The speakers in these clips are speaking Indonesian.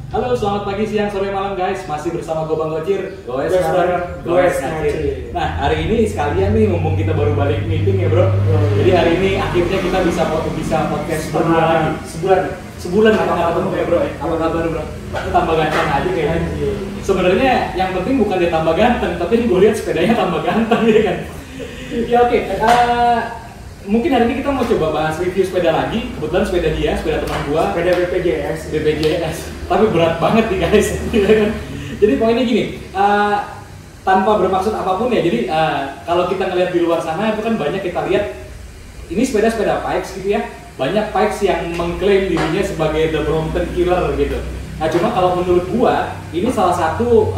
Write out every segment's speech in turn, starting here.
Halo, selamat pagi, siang, sore, malam guys. Masih bersama gue Bang Gocir. Goes ngacir. Nah, hari ini sekalian nih, mumpung kita baru balik meeting ya bro. Jadi hari ini akhirnya kita bisa podcast berdua lagi. Sebulan kita nggak ketemu ya bro. Apa kabar bro? Kita tambah ganteng aja kayaknya. Sebenarnya yang penting bukan dia tambah ganteng, tapi gue lihat sepedanya tambah ganteng ya kan. Ya oke. Mungkin hari ini kita mau coba bahas review sepeda lagi. Kebetulan sepeda dia, sepeda teman gua. Sepeda BPJS. Tapi berat banget nih guys. Jadi poinnya gini, tanpa bermaksud apapun ya. Jadi kalau kita ngelihat di luar sana itu kan banyak kita lihat ini sepeda bikes gitu ya. Banyak bikes yang mengklaim dirinya sebagai the Brompton Killer gitu. Nah cuma kalau menurut gua ini salah satu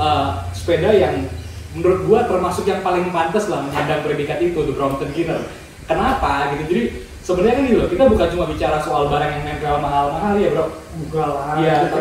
sepeda yang menurut gua termasuk yang paling pantas lah menyandang predikat itu, the Brompton Killer. Kenapa gitu? Jadi sebenarnya kan gitu loh, kita bukan cuma bicara soal barang yang nempel mahal-mahal ya bro. Bukan lah. Iya,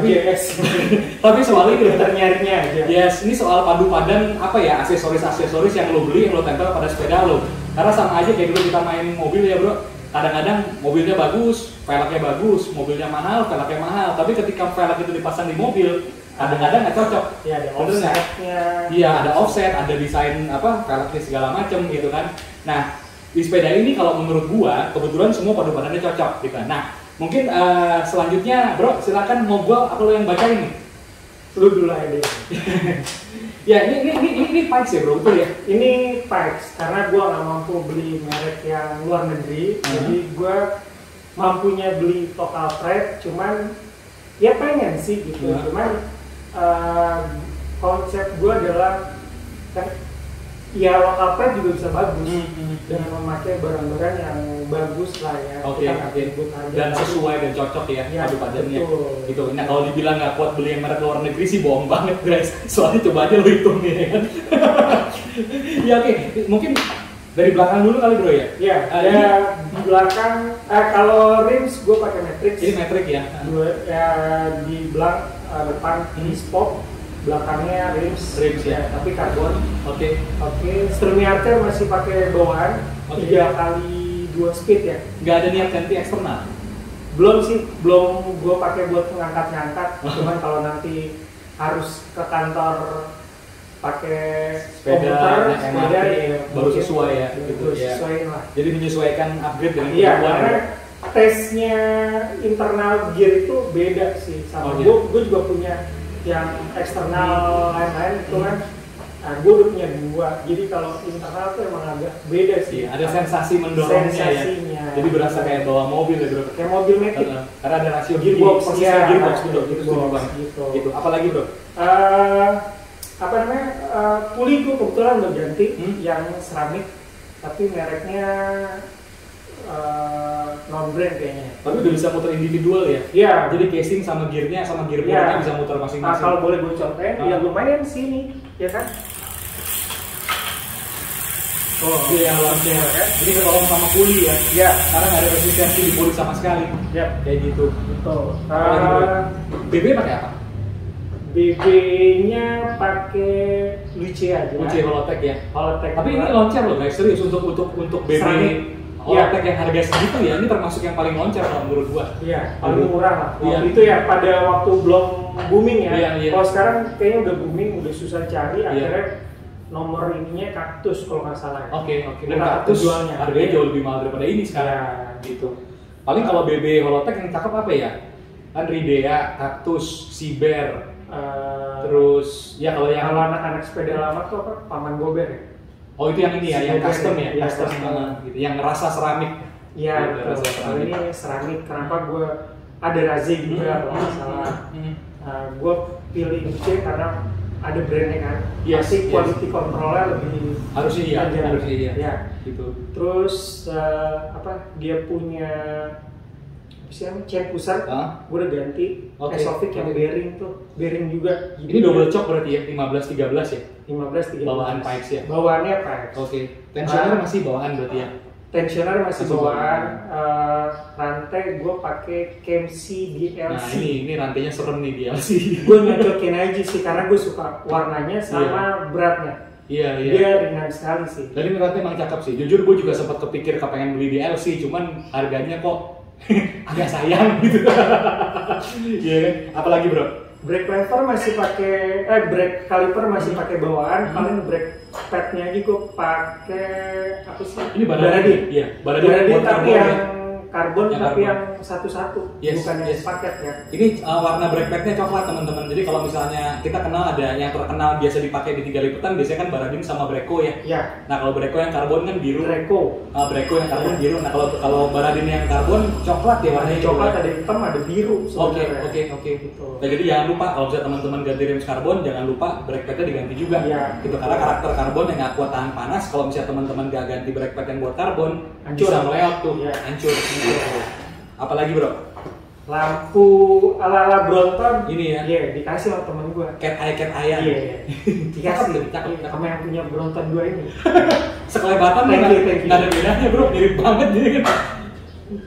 tapi soal itu nyarinya aja. Yes, ini soal padu padan apa ya, aksesoris yang lo beli, yang lo tempel pada sepeda lo. Karena sama aja kayak dulu kita main mobil ya bro. Kadang-kadang mobilnya bagus, velgnya bagus, mobilnya mahal, velgnya mahal. Tapi ketika velg itu dipasang di mobil, kadang-kadang nggak cocok. Iya, ada offsetnya. Iya, ada offset, ada desain apa, velgnya segala macem gitu kan. Nah, di sepeda ini kalau menurut gua kebetulan semua padu padannya cocok gitu. Nah, mungkin selanjutnya bro silakan mau gua apa lo yang baca ini? Lu dulu aja deh. Ya ini Pikes ya bro, betul ya? Ini Pikes karena gua nggak mampu beli merek yang luar negeri, jadi gua mampunya beli local trade. Cuman ya pengen sih gitu. Cuman konsep gua adalah kan ya lokal trade juga bisa bagus dengan memakai barang-barang yang bagus lah ya. Oke. Dan sesuai dan cocok ya padu padannya. Gitu. Nah kalau dibilang nggak kuat beli yang merek luar negeri sih bohong banget guys. Soalnya coba aja lo hitung nih ya kan. Ya oke. Mungkin dari belakang dulu kali bro ya. Iya. Di belakang kalau rims gue pakai Matrix. Ini Matrix ya. Di belakang depan ini spoke. Belakangnya rims ya, tapi karbon. Oke. Sturmiarter masih pakai bawaan 3 kali 2 speed ya. Nggak ada niat ganti eksternal? Belum sih, belum gue pakai buat ngangkat. Cuman kalau nanti harus ke kantor pakai sepeda ya, baru sesuai ya gitu ya. Lah. Jadi menyesuaikan upgrade dengan karena tesnya internal gear itu beda sih sama gue juga punya yang eksternal lain-lain itu kan. Nah, gue udah punya 2, jadi kalau internal tuh emang agak beda sih. Ada sensasi mendorongnya ya. Jadi berasa kayak bawa mobil ya bro. Kayak mobil metik. Karena ada rasio gearbox, gearbox betul. Gitu. Apalagi bro? Puli gue kebetulan udah ganti yang seramik, tapi mereknya non-brand kayaknya. Tapi udah bisa muter individual ya? Iya. Jadi casing sama gearnya sama gearboxnya bisa muter masing-masing. Nah kalau boleh gue contohin, ya lumayan sini, ya kan? Iya, launcher ya. Jadi ketolong sama puli ya? Iya. Karena nggak ada resistensi di puli sama sekali. Iya. Kayak gitu. Betul. BB pakai apa? BB-nya pakai Luce aja. Luce Holotech ya. Holotech. Tapi ini launcher loh guys, serius untuk BB Holotech yang harga segitu ya, ini termasuk yang paling launcher kalau menurut gua. Iya, paling murah lah. Waktu itu ya pada waktu belum booming ya. Kalau sekarang kayaknya udah booming, udah susah cari. Akhirnya nomor ininya Kaktus kalau nggak salah. Oke. Dan Kaktus harganya jauh lebih mahal daripada ini sekarang. Gitu. Paling kalau BB Holotech yang cakep apa ya? Kan Ridea, Kaktus, Siber. Terus ya kalau anak-anak sepeda lama tuh apa? Paman Gober ya? Oh itu yang ini ya, yang custom ya? Custom gitu, yang rasa seramik. Iya, kalau ini seramik. Kenapa gue ada Raze juga kalau nggak salah. Gue pilih Luce karena ada brandnya kan. Pasti quality controlnya lebih harusnya iya. Ya. Gitu. Terus dia punya chain pusar, gue udah ganti. Esofik yang bearing juga. Ini double choke berarti ya, 15-13 ya? 15-13. Bawaan Pikes ya? Bawaannya Pikes. Oke. Tensioner masih bawaan berarti ya? Tensioner masih bawaan. Rantai gue pakai KMC DLC. Nah ini rantainya serem nih DLC. Gue nyocokin aja sih karena gue suka warnanya sama beratnya. Iya. Dia ringan sekali sih. Dari rantai emang cakep sih. Jujur gue juga sempat kepikir kepengen beli DLC, cuman harganya kok agak sayang gitu. Iya kan? Apalagi bro? Brake lever masih pakai brake caliper masih pakai bawaan, paling brake padnya aja gue pakai apa sih? Ini Baradin. Iya, Baradin tapi yang karbon yang tapi karbon. yang satu-satu, Yes, bukan yang yes. sepaket ya. Ini warna brake padnya coklat teman-teman. Jadi kalau misalnya kita kenal ada yang terkenal biasa dipakai di 3 lipatan, biasanya kan Baradin sama Breko ya. Ya, Nah kalau Breko yang karbon kan biru. Greco. Breko yang karbon biru. Nah kalau Baradin yang karbon coklat ya warnanya. Coklat, ada hitam, ada biru Oke. sebenarnya. Gitu. Nah jadi jangan lupa kalau misalnya teman-teman ganti rem karbon, jangan lupa brake padnya diganti juga. Iya. Gitu karena karakter karbon yang nggak kuat tahan panas. Kalau misalnya teman-teman nggak ganti brake pad yang buat karbon, Hancur. bisa meleot tuh, Iya. hancur. Apalagi bro? Lampu ala-ala Brompton Ini ya. Iya, dikasih sama temen gue. Cat eye. Iya. Dikasih Cakep. sama yang punya Brompton 2 ini. Sekelebatan Thank you. nggak ada bedanya bro, mirip banget jadi kan.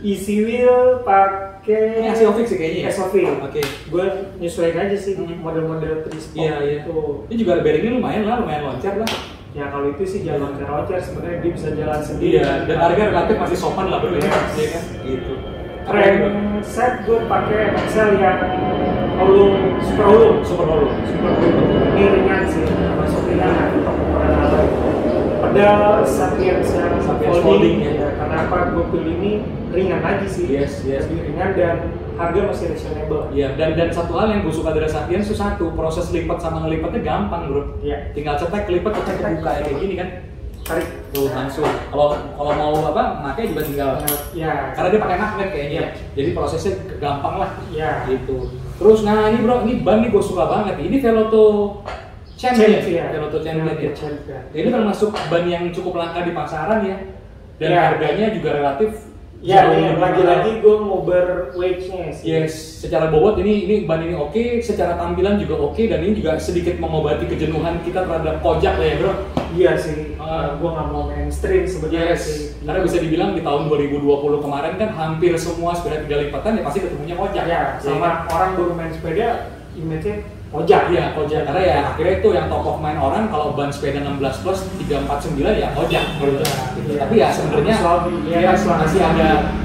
Easy wheel pakai Ini Asiofix sih kayaknya ya? SOV. Oke. Gue nyesuaiin aja sih Mhm. model-model 3-spoke Iya. itu. Ini juga bearingnya lumayan loncat lah. Ya kalau itu sih jalan loncat sebenarnya dia bisa jalan sendiri. Iya, dan harga relatif masih sopan lah bro ya, iya kan? Gitu. Rem set gue pakai Excel yang super hollow. Super hollow. Ini ringan sih, masuk ringan. Pedal Sapiens yang Sapiens folding folding, ya. ya. Kenapa gue pilih ini ringan lagi sih. Yes. Lebih ringan dan harga masih reasonable. Iya, dan satu hal yang gue suka dari Sapiens itu satu, proses lipat sama ngelipatnya gampang bro. Iya. Tinggal cetek, lipat, cetek, kebuka kayak gini kan. Tarik. Tuh langsung. Kalau mau pakai juga tinggal. Ya. Karena dia pakai magnet kayaknya. Iya. Jadi prosesnya gampang lah. Ya. Gitu. Terus nah ini bro, ini ban nih gue suka banget. Ini Veloto Champion ya. Veloto Champion ya. Champion. Ini termasuk ban yang cukup langka di pasaran ya. Dan Ya. harganya juga relatif Ya, jauh ini lebih lagi-lagi mahal. gue mau ber-wage-nya sih. Yes, secara bobot ini ban ini oke, secara tampilan juga oke, dan ini juga sedikit mengobati kejenuhan kita terhadap kojak lah ya bro. Iya sih, Ah. gue nggak mau mainstream sebenarnya Yes, sih. karena bisa dibilang di tahun 2020 kemarin kan hampir semua sepeda 3 lipatan ya pasti ketemunya kojak. Ya, sama orang baru main sepeda, image-nya kojak. Iya, kojak. Karena ya akhirnya itu yang top of mind orang kalau ban sepeda 16 plus 349 ya kojak. Gitu. Iya. Tapi ya sebenarnya Iya,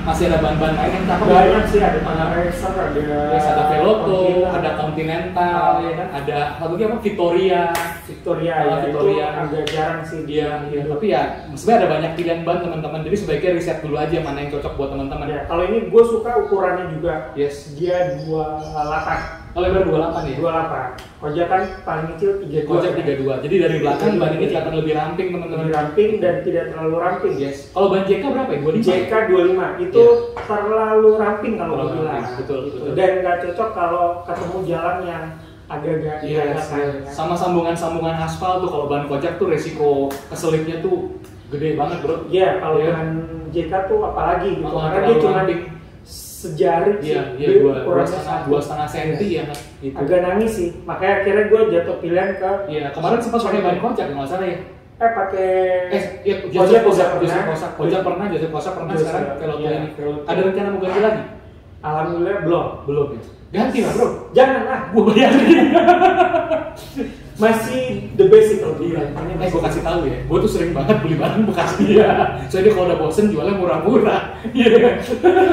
masih ada ban-ban lain yang cakep. banyak sih, ada Racer, ada Yes, ada Veloto, Continental, ada Continental, ya kan? Ada satu lagi apa? Victoria. Victoria, Ah, ya Victoria. itu agak jarang sih Iya. Tapi ya sebenarnya ada banyak pilihan ban teman-teman. Jadi sebaiknya riset dulu aja mana yang cocok buat teman-teman. Ya, kalau ini gue suka ukurannya juga. Yes. Dia 28. Oh, lebar 28 ya. 28. Kojak kan paling kecil 32. Kojak 32. Jadi dari belakang ban ini kelihatan lebih ramping teman-teman. Lebih ramping dan tidak terlalu ramping. Yes. Kalau ban JK berapa ya? 25. JK 25 itu terlalu ramping kalau gue Terlalu bilang. ramping, betul, Gitu. betul. Dan nggak cocok kalau ketemu jalan yang agak-agak Yes, ingat-ingat. sama sambungan-sambungan aspal tuh kalau ban kojak tuh resiko keselipnya tuh gede banget bro. Iya, kalau Iya. dengan JK tuh apalagi gitu. Oh, Karena dia terlalu cuma ramping. sejari sih. Iya, Dia dua ukurannya setengah satu. senti ya kan. Gitu. Agak nangis sih. Makanya akhirnya gue jatuh pilihan ke Iya, kemarin sempat pakai ban kojak ya nggak salah ya. pakai Iya, Kojak Joseph pernah. Kojak pernah, Joseph Kosak pernah, Joseph, sekarang Veloto iya, ini. Veloto. Ada rencana mau ganti lagi? alhamdulillah belum. Belum ya. Ganti lah bro. Jangan lah, Gua bayarin. masih the basic kalau gue bilang. Gue kasih tahu ya, gue tuh sering banget beli barang bekas dia. Soalnya dia kalau udah bosen jualnya murah-murah. Iya kan?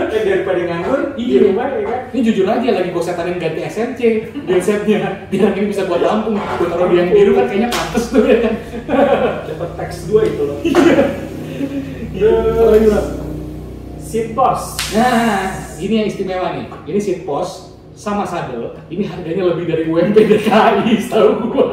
Daripada nganggur di Iya. rumah ya kan. Ini jujur aja lagi gue setanin ganti SMC gensetnya. Biar ini bisa buat tampung. Gue taruh di yang biru kan kayaknya pantes tuh ya kan. Dapat teks 2 itu loh. Apa lagi, Bro? Seat post. Nah, ini yang istimewa nih. Ini seat post sama sadel. Ini harganya lebih dari UMP DKI, setahu gua.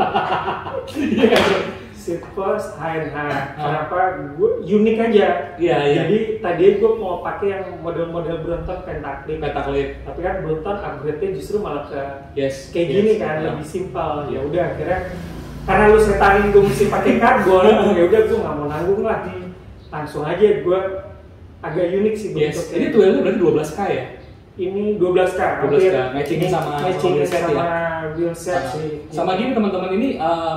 Iya kan? Bro? Seat post high. Nah, kenapa gue unik aja. Iya, iya. Jadi tadi gue mau pakai yang model-model Brompton Pentaclip. Pentaklip. Tapi kan Brompton upgrade-nya justru malah ke Yes. kayak yes. gini kan, Nah. lebih simpel. Ya udah akhirnya karena lu setanin gue mesti pakai karbon, ya udah gue nggak mau nanggung lah. Langsung aja gue agak unik sih Yes. bentuknya. Ini tuhelnya berarti 12K ya? Ini 12K. 12K, matchingnya sama matchingnya wheel set sama ya? wheel set sih. Sama gini teman-teman ini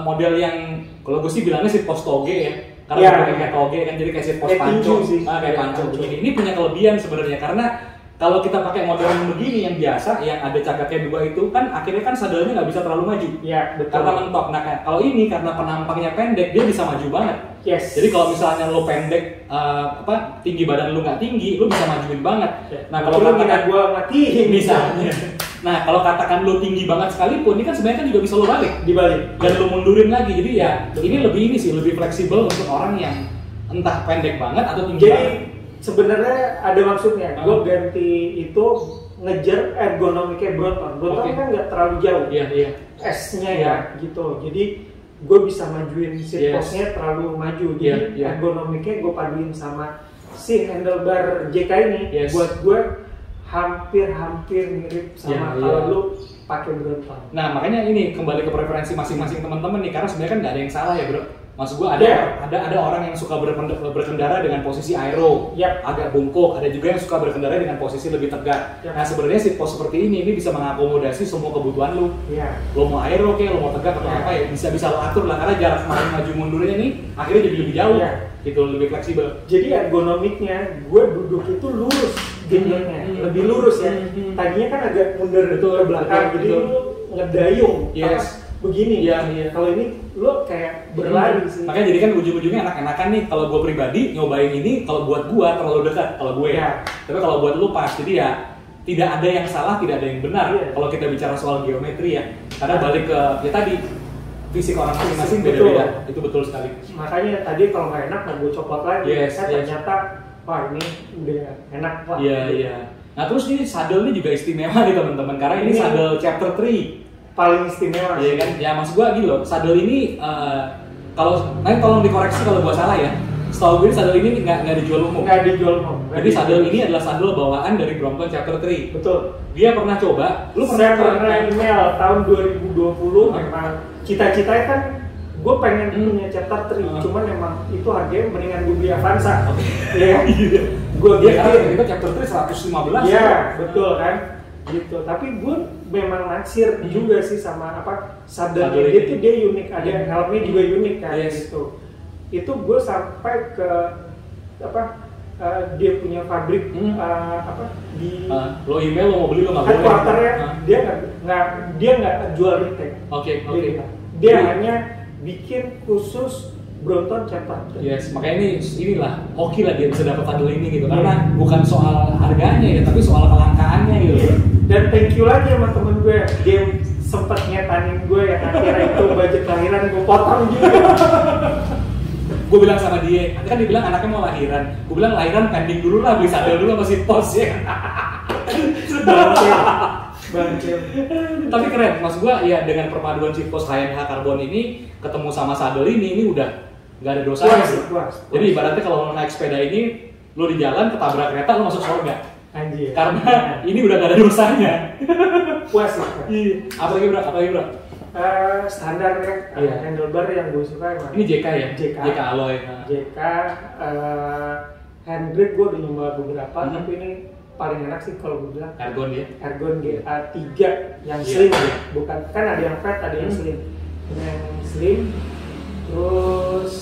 model yang kalau gue sih bilangnya seat post toge ya. Karena Iya. dia kayak toge kan jadi kayak seat post Kayak panco. tinju sih. Kayak Iya, panco panco. begini. Ini punya kelebihan sebenarnya karena kalau kita pakai model yang begini yang biasa yang ada cagaknya 2 itu kan akhirnya kan sadelnya nggak bisa terlalu maju. Iya, betul. Karena mentok. Nah kalau ini karena penampangnya pendek dia bisa maju banget. Yes. Jadi kalau misalnya lo pendek tinggi badan lo nggak tinggi, lo bisa majuin banget. Nah kalau lu katakan gue matiin misalnya Nah, kalau katakan lo tinggi banget sekalipun, ini kan sebenarnya kan juga bisa lo balik. Dibalik. Dan lo mundurin lagi. Jadi ya, ini lebih fleksibel untuk orang yang entah pendek banget atau tinggi Jadi banget. sebenarnya ada maksudnya. Gue ganti itu ngejar ergonomiknya Brompton. Brompton kan nggak terlalu jauh. Iya. S-nya ya gitu. Jadi gue bisa majuin seat postnya terlalu maju. Jadi ergonomiknya gue paduin sama si handlebar JK ini. Buat gue hampir mirip sama kalau lu pakai Brompton. Nah, makanya ini kembali ke preferensi masing-masing teman-teman nih, karena sebenarnya kan nggak ada yang salah ya, bro. Maksud gua ada orang yang suka berkendara dengan posisi aero, agak bungkuk, ada juga yang suka berkendara dengan posisi lebih tegak. Nah, sebenarnya seat post seperti ini bisa mengakomodasi semua kebutuhan lu. Lo mau aero kayak, lo mau tegak atau apa ya, bisa lo atur lah, karena jarak maju mundurnya nih akhirnya jadi lebih jauh. Gitu, lebih fleksibel. Jadi ergonomiknya gue duduk itu lurus gendongnya, lebih lurus ya. Tadinya kan agak mundur ke belakang, jadi lu ngedayung begini. Kalau ini lo kayak berlari sih. Makanya jadi kan ujung-ujungnya enak-enakan nih. Kalau gue pribadi nyobain ini, kalau buat gue terlalu dekat kalau gue tapi kalau buat lu pas. Jadi ya tidak ada yang salah, tidak ada yang benar kalau kita bicara soal geometri ya. Karena balik ke ya tadi, fisik orang masing-masing beda-beda. Itu betul sekali. Makanya tadi kalau nggak enak gue copot lagi. Ternyata wah ini udah enak lah. Iya. Nah terus ini saddle ini juga istimewa nih teman-teman, karena ini saddle chapter 3 paling istimewa. Iya kan? Ya maksud gua gitu loh, saddle ini kalau nanti tolong dikoreksi kalau gua salah ya. Setahu gue saddle ini nggak dijual umum. Nggak dijual umum. Jadi saddle ini adalah saddle bawaan dari Brompton chapter 3. Betul. Dia pernah coba, Saya pernah email tahun 2020 memang cita-citanya kan gue pengen punya chapter 3, cuman memang itu harganya mendingan gue beli Avanza. Iya. Gue kita chapter 3 115. Iya, betul kan? Gitu. Tapi gue memang naksir juga sih sama saddle dia tuh dia unik, ada helmnya juga unik kan gitu. Itu gue sampai ke dia punya pabrik di lo email lo mau beli lo nggak boleh. Headquarternya dia nggak jual retail. Oke. Dia hanya bikin khusus Brompton chapter 3. Yes, makanya inilah hoki lah dia bisa dapat saddle ini gitu, karena bukan soal harganya ya, tapi soal kelangkaannya gitu. Dan thank you lagi sama temen gue, dia sempet nyetanin gue yang akhirnya itu budget lahiran gue potong juga. Gue bilang sama dia, kan dia bilang anaknya mau lahiran. Gue bilang lahiran pending dulu lah, beli saddle dulu sama seat post ya. Bangkit. Tapi keren, maksud gue ya dengan perpaduan seat post HNH karbon ini ketemu sama saddle ini udah nggak ada dosanya. Puas. Jadi ibaratnya kalau naik sepeda ini, lo di jalan ketabrak kereta lo masuk surga. Anjir. Karena ini udah nggak ada dosanya. Puas lah. Iya. Apalagi bro? Standar ya, handlebar yang gue suka emang. Ini JK ya? JK Alloy. JK, handbrake gue udah nyoba beberapa, tapi ini paling enak sih kalau gue bilang. Ergon ya? Ergon GA3 yang slim ya, bukan kan ada yang fat, ada yang slim. Ini yang slim, terus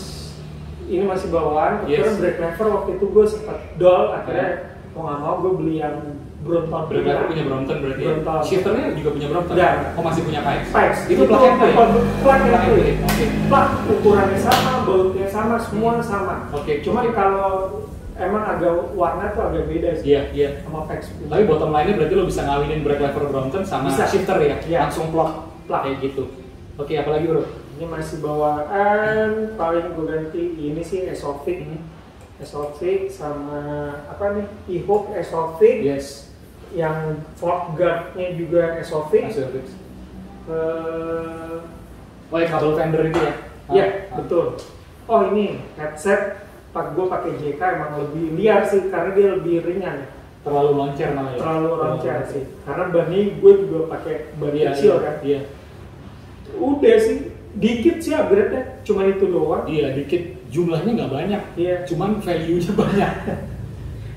ini masih bawaan. Kemudian brake lever waktu itu gue sempat dol, akhirnya mau nggak mau gue beli yang Brompton. Brake lever punya Brompton berarti. Brompton. Shifternya juga punya Brompton. Ya. Oh masih punya Pikes. Pikes. Itu plug and play. Plug and play. Oke. Plug ukurannya sama, bautnya sama, semua sama. Oke. Cuman kalau emang agak warna tuh agak beda sih. Iya. Sama Pikes. Tapi bottom line-nya berarti lo bisa ngawinin brake lever Brompton sama shifter ya? Langsung plug kayak gitu. Oke, apalagi bro? Ini masih bawaan, paling gue ganti ini sih Esofix. Esofix sama apa nih? E-Hook Esofix. Yes. Yang fork guard-nya juga Esofix. Oh ya kabel fender itu ya? Iya, betul. Oh ini headset gue pakai JK emang lebih liar sih karena dia lebih ringan. Terlalu loncer namanya. Terlalu loncer sih. Karena ban ini gue juga pakai ban kecil kan. Iya. Udah sih, dikit sih upgrade-nya, cuma itu doang. Iya, dikit. Jumlahnya nggak banyak. Iya. Cuman value-nya banyak.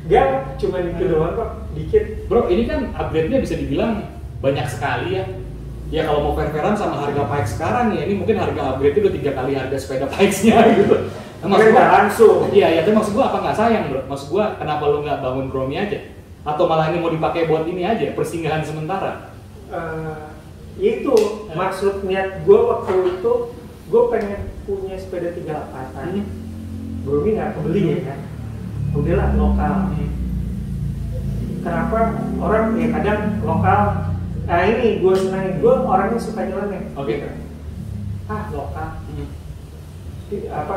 Gak, cuma itu doang kok, dikit. Bro, ini kan upgrade-nya bisa dibilang banyak sekali ya. Ya kalau mau fair-fairan sama harga Pikes sekarang ya, ini mungkin harga upgrade itu udah 3 kali harga sepeda Pikes-nya gitu. Maksud gua langsung. Iya, tapi maksud gua apa nggak sayang bro? Maksud gua kenapa lu nggak bangun Chrome aja? Atau malah ini mau dipakai buat ini aja, persinggahan sementara? Itu maksud niat gue waktu itu, gue pengen punya sepeda 38an. Bromi nggak kebeli ya kan? Udahlah lokal. Kenapa orang ya kadang lokal Nah ini gue senangin, gue orangnya suka nyeleneh. Oke. Lokal. Apa?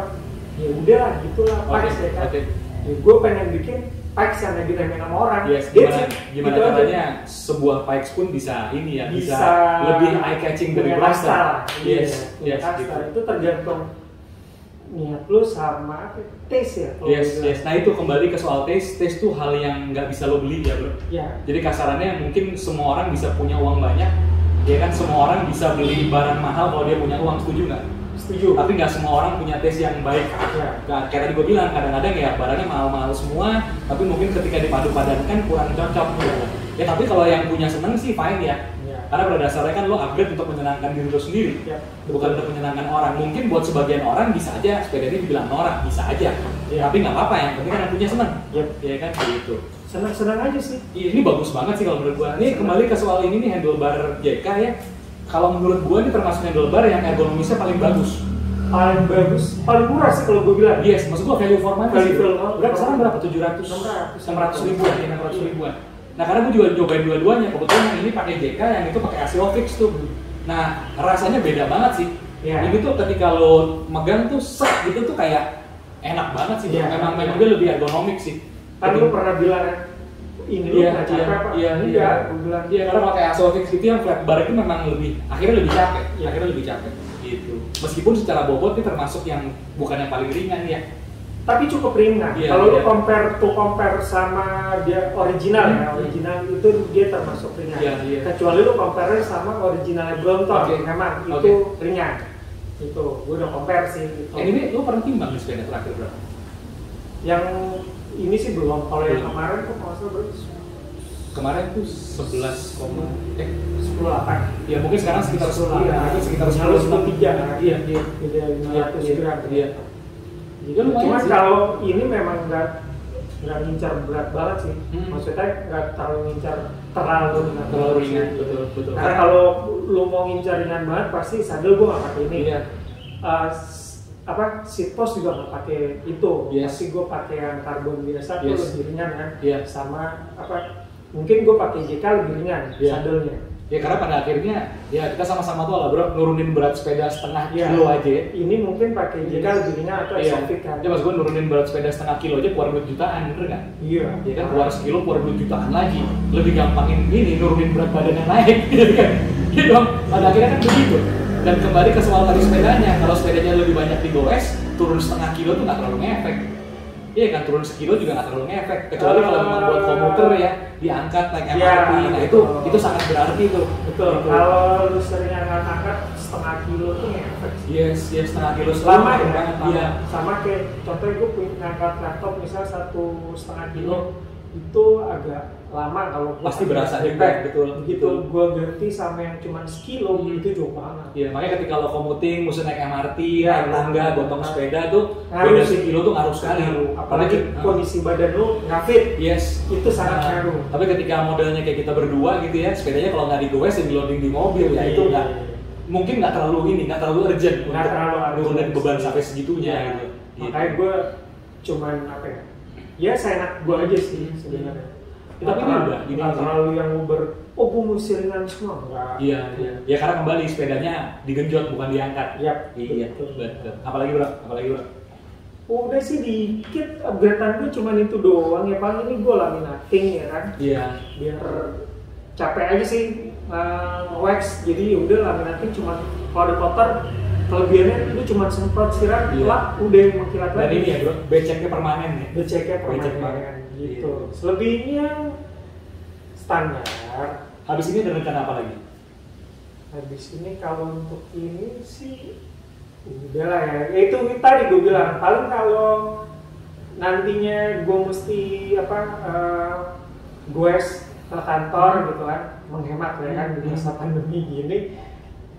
Ya udahlah, gitulah Pikes ya kan. Ya, gue pengen bikin Pikes yang lagi remehin sama orang. Yes, gimana gitu caranya sebuah Pikes pun bisa ini ya, bisa lebih eye catching dari blaster. Yes, gitu. Itu tergantung niat lu sama taste ya. Yes. Nah itu kembali ke soal taste tuh hal yang nggak bisa lo beli ya bro. Ya. Jadi kasarannya mungkin semua orang bisa punya uang banyak, ya kan semua orang bisa beli barang mahal kalau dia punya uang, setuju nggak? Setuju. Tapi nggak semua orang punya taste yang baik. Ya. Kayak tadi gue bilang kadang-kadang ya barangnya mahal-mahal semua, tapi mungkin ketika dipadu-padankan kurang cocok. Ya tapi kalau yang punya seneng sih fine ya. Karena pada dasarnya kan lo upgrade untuk menyenangkan diri lo sendiri, bukan untuk menyenangkan orang. Mungkin buat sebagian orang bisa aja sepeda ini dibilang norak, bisa aja. Tapi nggak apa-apa, yang penting kan yang punya seneng. Ya kan gitu. Senang aja sih. Ini bagus banget sih kalau menurut gua. Ini kembali ke soal ini nih, handlebar JK ya. Kalau menurut gua ini termasuk handlebar yang ergonomisnya paling bagus. Paling murah sih kalau gua bilang. Yes, maksud gua value for money sih. Berapa sekarang berapa? 600 ribuan. Nah karena gue juga nyobain dua-duanya, kebetulan yang ini pakai JK, yang itu pakai ASIOFIX tuh. Nah rasanya beda banget sih. Ini tuh ketika lo megang tuh set gitu tuh kayak enak banget sih. Memang dia lebih ergonomik sih. Kan lo pernah bilang ini lo nggak capek apa? Iya, gue bilang. Iya karena pakai ASIOFIX itu yang flat bar itu memang akhirnya lebih capek. Gitu. Meskipun secara bobot ini termasuk yang bukan yang paling ringan ya. Tapi cukup ringan. Kalau lu compare sama dia original original itu dia termasuk ringan. Kecuali lu compare sama originalnya Brompton, memang itu ringan. Itu, gue udah compare sih. Gitu. Ini lu pernah timbang di sepeda terakhir berapa? Yang ini sih belum. Kalau yang kemarin tuh maksudnya berapa? Kemarin tuh 10,8. Ya mungkin sekarang sekitar 10. Sekitar 10,3. Iya. Beda 500 gram. Iya. Cuma kalau ini memang nggak ngincar berat banget sih, maksudnya nggak terlalu ngincar terlalu ringan, betul. Karena kalau lu mau ngincar ringan banget pasti saddle gua nggak pakai ini. Seat post juga nggak pakai itu, pasti gua pakai yang karbon biasa tuh lebih ringan kan, sama mungkin gua pakai JK lebih ringan saddlenya. Ya karena pada akhirnya ya kita sama-sama tuh lah bro, nurunin berat sepeda setengah kilo aja ya. Ini mungkin pakai JK lebih ringan atau exotic kan. Ya mas gue nurunin berat sepeda setengah kilo aja keluar 2 jutaan, bener nggak? Iya. Ya kan keluar sekilo keluar 2 jutaan lagi. Lebih gampangin ini nurunin berat badan yang naik gitu kan. Gitu dong, pada akhirnya kan begitu. Dan kembali ke soal tadi sepedanya, kalau sepedanya lebih banyak digoes, turun setengah kilo tuh nggak terlalu ngefek. Iya kan, turun sekilo juga nggak terlalu ngefek, kecuali kalau memang buat komuter ya diangkat naik MRT, nah itu sangat berarti tuh. Betul. Kalau lu sering angkat setengah kilo tuh ngefek. Yes, setengah kilo lama ya. Iya. Sama kayak contohnya gue punya ngangkat laptop misal 1,5 kilo itu agak lama kalau pasti berasa juga, betul. Begitu gue ganti sama yang cuma sekilo itu jauh banget. Iya, makanya ketika lo commuting, mesti naik MRT, naik tangga, gotong sepeda tuh beda sekilo tuh ngaruh sekali. Apalagi kondisi badan lo nggak fit. Yes, itu sangat ngaruh. Tapi ketika modelnya kayak kita berdua gitu ya, sepedanya kalau nggak digoes ya di loading di mobil ya itu nggak mungkin nggak terlalu urgent untuk nurunin beban sampai segitunya gitu. Makanya gue cuman ya saya enak gue aja sih sebenarnya. Tapi ini nggak terlalu yang gue mesti ringan semua enggak. Iya. Ya karena kembali sepedanya digenjot bukan diangkat. Iya. Betul. Apalagi bro. Udah sih dikit, upgrade-an gue cuma itu doang ya, paling ini gue laminating ya kan. Iya. Biar capek aja sih wax, jadi udah laminating cuma kalau ada kotor kelebihannya itu cuma semprot siram, udah mengkilat lagi. Dan ini ya bro, beceknya permanen ya? Beceknya permanen gitu. Selebihnya standar. Habis ini ada rencana apa lagi? Habis ini kalau untuk ini sih udahlah ya. Itu tadi gue bilang, paling kalau nantinya gue mesti goes ke kantor gitu kan, menghemat ya kan di masa pandemi gini.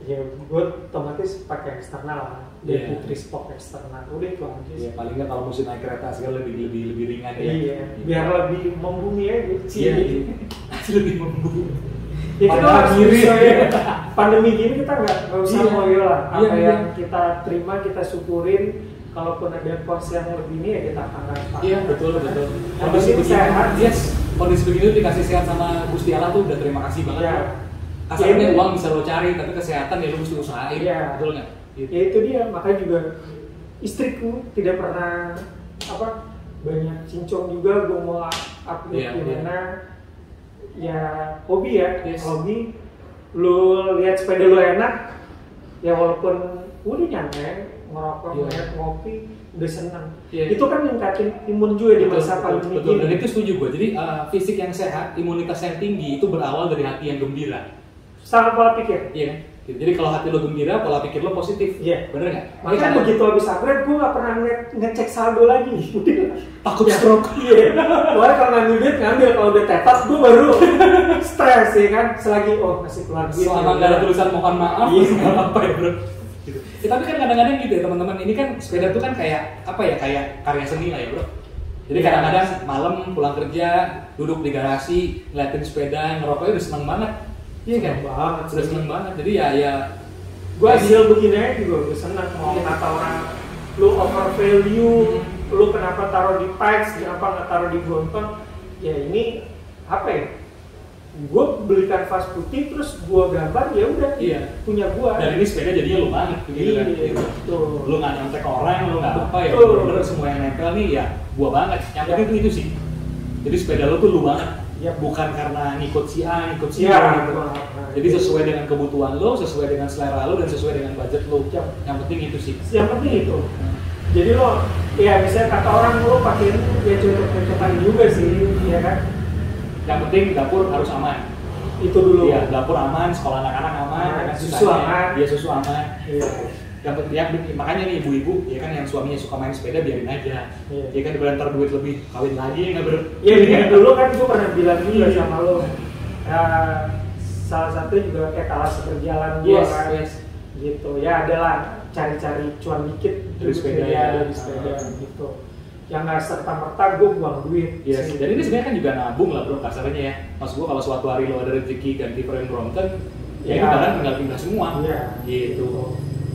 Ya gue otomatis pakai eksternal dari trispok eksternal, udah itu aja sih. Paling nggak kalau mesti naik kereta segala lebih ringan ya. Iya, biar lebih membumi ya gitu. Iya. Lebih membumi. Ya kita harus bisa ya. Pandemi gini kita nggak usah ngoyo lah. Apa yang kita terima kita syukurin. Kalaupun ada pos yang lebih ini ya kita angkat. Iya betul. Kondisi begini, kondisi begini dikasih sehat sama Gusti Allah tuh udah terima kasih banget. kasarnya uang bisa lo cari, tapi kesehatan ya lo mesti usahain, betul nggak? Gitu. Ya itu dia, makanya juga istriku tidak pernah banyak cincong juga gue mau update gimana. Ya hobi ya, hobi. Lu lihat sepeda lu enak, ya walaupun udah nyantai, ngerokok, ngopi, udah senang. Itu kan ningkatin imun juga di masa pandemi. Betul, dan itu setuju gue. Jadi fisik yang sehat, imunitas yang tinggi itu berawal dari hati yang gembira. Sama pola pikir. Iya kan? Jadi kalau hati lo gembira, pola pikir lo positif. Iya. Bener nggak? Makanya begitu habis upgrade, gue nggak pernah ngecek saldo lagi. Takut stroke. Iya. Pokoknya kalau ngambil duit, kalau udah tetas, gue baru stres ya kan. Selagi masih keluar duit. Selama nggak ada tulisan mohon maaf, nggak apa ya bro. Gitu. Ya, tapi kan kadang-kadang gitu ya teman-teman. Ini kan sepeda tuh kan kayak kayak karya seni lah ya bro. Jadi kadang-kadang malam pulang kerja, duduk di garasi, ngeliatin sepeda, ngerokoknya udah seneng banget. Iya kan? Banget, sudah seneng banget. Jadi ya gue hasil begini aja juga gue seneng. Mau kata orang lu over value, lu kenapa taruh di Pikes, kenapa nggak taruh di Brompton? Ya ini apa ya? Gue beli kanvas putih terus gue gambar, ya udah punya gue. Dan ini sepeda jadinya lu banget gitu kan? Betul. Lu nggak nyontek orang, lu nggak apa ya? Bener semua yang nempel nih ya gua banget. Yang penting itu sih. Jadi sepeda lu tuh lu banget. Ya bukan karena ngikut si A, ngikut si B gitu. Jadi sesuai dengan kebutuhan lo, sesuai dengan selera lo, dan sesuai dengan budget lo. Yang penting itu sih. Yang penting itu. Jadi lo, ya misalnya kata orang lo pakai ya cocok-cocokan juga sih, ya kan? Yang penting dapur harus aman. Itu dulu. Iya, dapur aman, sekolah anak-anak aman, susu aman. Iya, susu aman. Iya. Yang penting, makanya nih ibu-ibu ya kan yang suaminya suka main sepeda biarin aja. Ya kan dibeli ntar duit lebih kawin lagi nggak bro? Iya, dulu kan gue pernah bilang juga sama lo. Salah satu juga kayak kalah seberjalan gue kan. Gitu. Ya adalah cari-cari cuan dikit dari sepeda dari sepeda gitu. Yang nggak serta-merta gue buang duit. Iya sih. Dan ini sebenarnya kan juga nabung lah bro kasarnya ya. Maksud gue kalau suatu hari lo ada rezeki ganti frame Brompton, ya ini barang tinggal pindah semua. Iya. Gitu.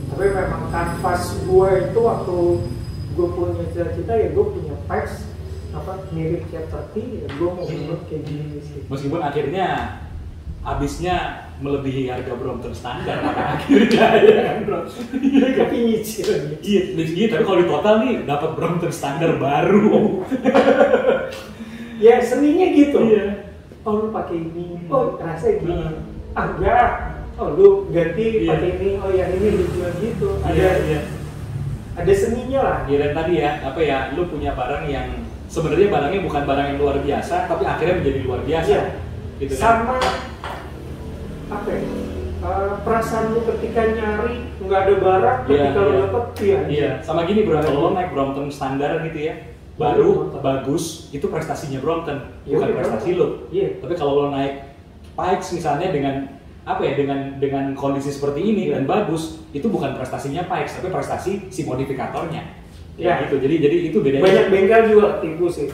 Tapi memang kanvas gue itu waktu gue punya cita-cita ya gue punya Pikes mirip chapter 30 ya gue mau buat kayak gini sih. Meskipun akhirnya habisnya melebihi harga Brompton standar pada akhirnya ya kan bro. Tapi nyicil. Iya, tapi kalau di total nih dapat Brompton standar baru. Ya seninya gitu. Iya. Oh lu pakai ini, oh rasanya gini. Enggak. Oh lu ganti pakai ini, oh yang ini dijual gitu. Ada seninya lah. Iya, dan tadi ya lu punya barang yang sebenarnya barangnya bukan barang yang luar biasa, tapi akhirnya menjadi luar biasa. Iya. Gitu kan? Sama perasaan lu ketika nyari nggak ada barang, ketika lu dapet iya. Sama gini bro, kalau lo naik Brompton standar gitu ya, baru bagus, itu prestasinya Brompton, bukan prestasi lo. Tapi kalau lo naik Pikes misalnya dengan dengan kondisi seperti ini dan bagus, itu bukan prestasinya Pikes, tapi prestasi si modifikatornya. Ya gitu. Jadi itu bedanya. Banyak bengkel juga tipu sih.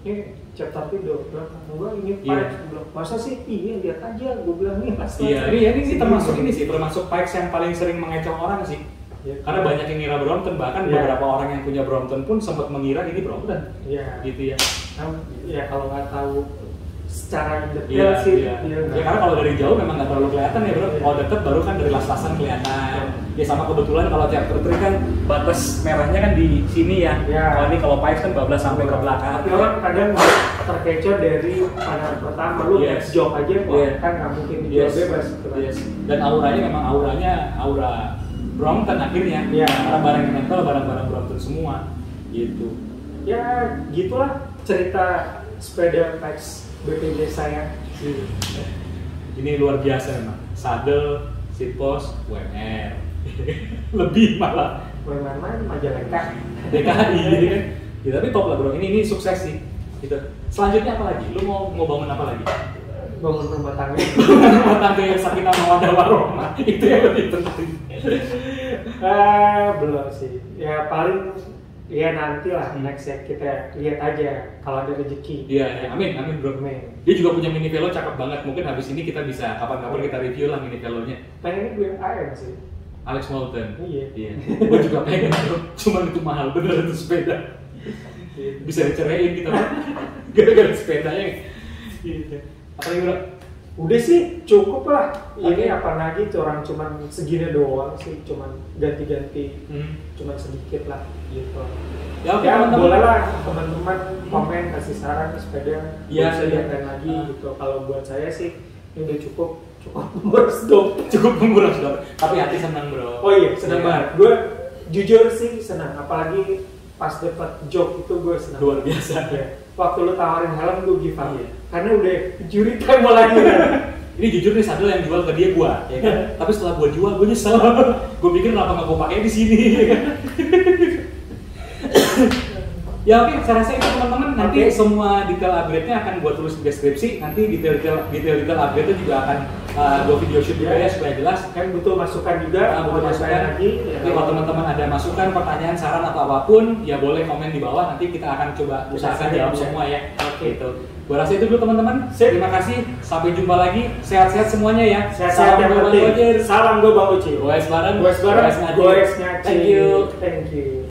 Ini chapter itu berapa? Enggak ini Pikes. Masa sih? Iya lihat aja. Gue bilang nih mas. Iya. Ini termasuk Pikes yang paling sering mengecoh orang sih. Karena banyak yang ngira Brompton, bahkan beberapa orang yang punya Brompton pun sempat mengira ini Brompton. Iya. Gitu ya. Ya kalau nggak tahu secara detail sih. Ya karena kalau dari jauh memang nggak terlalu kelihatan ya bro. Kalau deket baru kan dari las-lasan kelihatan. Ya sama kebetulan kalau chapter 3 kan batas merahnya kan di sini ya. Kalau ini kalau Pikes kan bablas sampai ke belakang. Tapi orang kadang terkecoh dari pandangan pertama lu jok aja kan nggak mungkin dijual bebas. Dan auranya memang aura Brompton akhirnya. Karena barang yang nempel barang-barang Brompton semua. Gitu. Ya gitulah cerita sepeda Pikes BPJ saya. Ini luar biasa memang. Saddle, seat post, WMR. Lebih malah. WMR mana Majalengka. DKI gitu kan. Ya, tapi top lah bro. Ini sukses sih. Gitu. Selanjutnya apa lagi? Lu mau bangun apa lagi? Bangun rumah tangga. Rumah tangga yang sakinah mawaddah warahmah. Itu yang lebih penting. Belum sih. Ya paling nanti lah next ya kita lihat aja kalau ada rezeki. Iya, amin bro. Dia juga punya mini velo cakep banget. Mungkin habis ini kita bisa kapan-kapan kita review lah mini velonya. Pengennya gue AM sih. Alex Moulton. Iya. Gue juga pengen bro. Cuman itu mahal bener itu sepeda. Bisa diceraiin kita bro. Gara-gara sepedanya. Gitu. Apa lagi bro? Udah sih cukup lah. Ini apa lagi orang cuman segini doang sih, cuman ganti-ganti, cuman sedikit lah gitu. Ya, Ya teman-teman. boleh lah teman-teman komen kasih saran sepeda bisa diapain lagi gitu. Kalau buat saya sih ini udah cukup menguras dong. Cukup menguras dong. Tapi hati senang bro. Oh iya senang banget. Gue jujur sih senang. Apalagi pas dapat job itu gue senang. Luar biasa. Ya. Waktu lu tawarin helm gue give up. Iya. Karena udah juri time mulai. Ini jujur nih sadel yang jual ke dia gua, ya kan? Tapi setelah gua jual, gua nyesel. Gua pikir kenapa nggak gua pakai di sini. Ya oke, saya rasa itu teman-teman. Nanti semua detail upgrade-nya akan gua tulis di deskripsi. Nanti detail upgrade-nya juga akan gua video shoot juga ya supaya jelas. Kan butuh masukan juga, Butuh masukan lagi. Jadi kalau teman-teman ada masukan, pertanyaan, saran atau apapun, ya boleh komen di bawah. Nanti kita akan coba usahakan jawab semua ya. Oke itu. Gua rasa itu dulu teman-teman. Terima kasih. Sampai jumpa lagi. Sehat-sehat semuanya ya. Sehat-sehat yang penting. Salam gue Bang Uci. Goes bareng. Goes bareng. Goes ngaji. Goes ngaji. Thank you. Thank you.